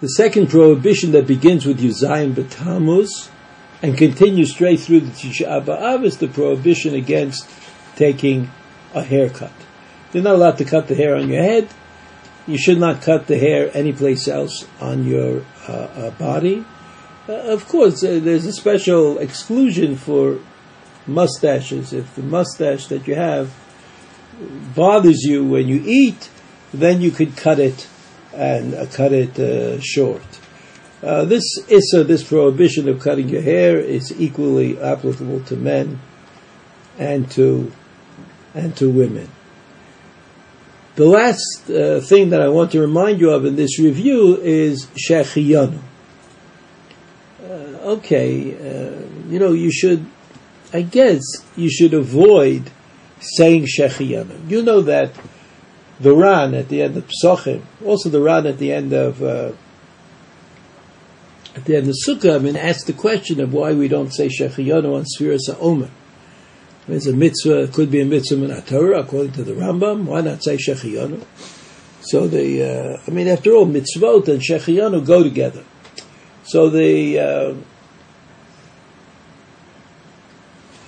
The second prohibition that begins with Yuzayim B'Tammuz and continues straight through the Tisha B'Av is the prohibition against taking a haircut. You're not allowed to cut the hair on your head. You should not cut the hair anyplace else on your body. Of course, there's a special exclusion for mustaches. If the mustache that you have bothers you when you eat, then you could cut it and cut it short. This prohibition of cutting your hair is equally applicable to men and to women. The last thing that I want to remind you of in this review is shechiyanu. You should avoid saying shechiyanu. You know that the Ran at the end of Psochim, also the Ran at the end of Sukkah, asked the question of why we don't say shechiyanu on Sfiras HaOmer. There's a mitzvah, it could be a mitzvah min Torah according to the Rambam. Why not say shechiyanu? So after all, mitzvot and shechiyanu go together. So the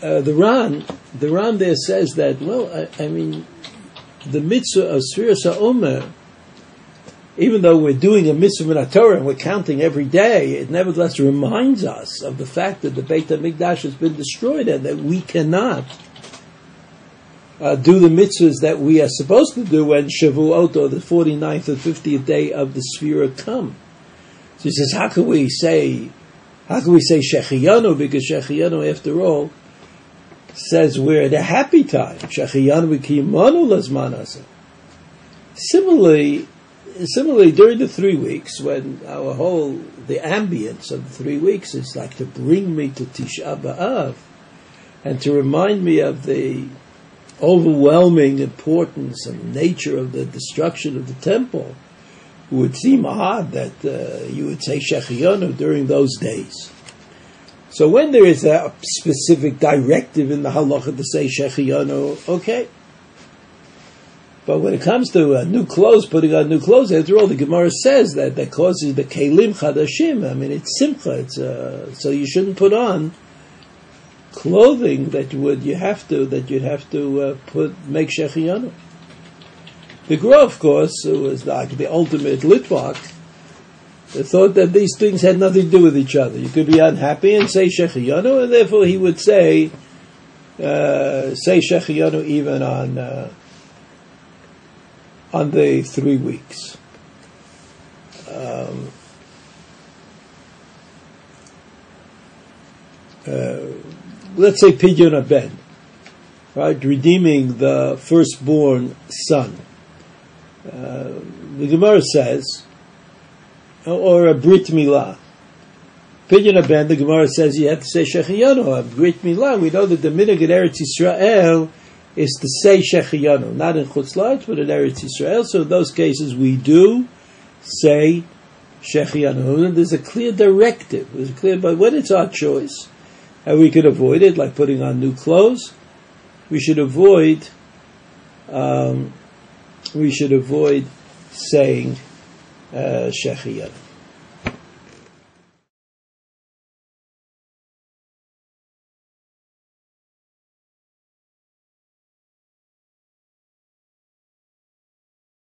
Ran there says that, the mitzvah of Sfiras HaOmer, even though we're doing a mitzvah min Torah and we're counting every day, it nevertheless reminds us of the fact that the Beit HaMikdash has been destroyed and that we cannot do the mitzvahs that we are supposed to do when Shavuot, or the 49th or 50th day of the Sfira, come. So he says, how can we say Shechiyanu? Because Shechiyanu, after all, says we're at a happy time. Shechiyanu v'kiyimanu lazman. Similarly, during the 3 weeks, when the ambience of the 3 weeks is like to bring me to Tisha B'Av and to remind me of the overwhelming importance and nature of the destruction of the temple, it would seem odd that you would say Shechiyanu during those days. So when there is a specific directive in the halacha to say Shechiyanu, okay. But when it comes to new clothes, putting on new clothes, after all, the Gemara says that causes the kelim chadashim. It's simcha. So you shouldn't put on clothing that you'd have to make shechiyanu. The Gra, of course, who was like the ultimate Litvak, thought that these things had nothing to do with each other. You could be unhappy and say shechiyanu, and therefore he would say shechiyanu even on the 3 weeks. Let's say Pidyon Aben, right? Redeeming the firstborn son. The Gemara says, or a Brit Milah. Pidyon Aben, the Gemara says you have to say Shechiyanu. A Brit Milah, we know that the minhag in Eretz Yisrael is to say Shechiyanu, not in Chutz La'aretz, but in Eretz Yisrael. So in those cases, we do say Shechiyanu. And there's a clear directive. But when it's our choice, and we can avoid it, like putting on new clothes, we should avoid saying Shechiyanu.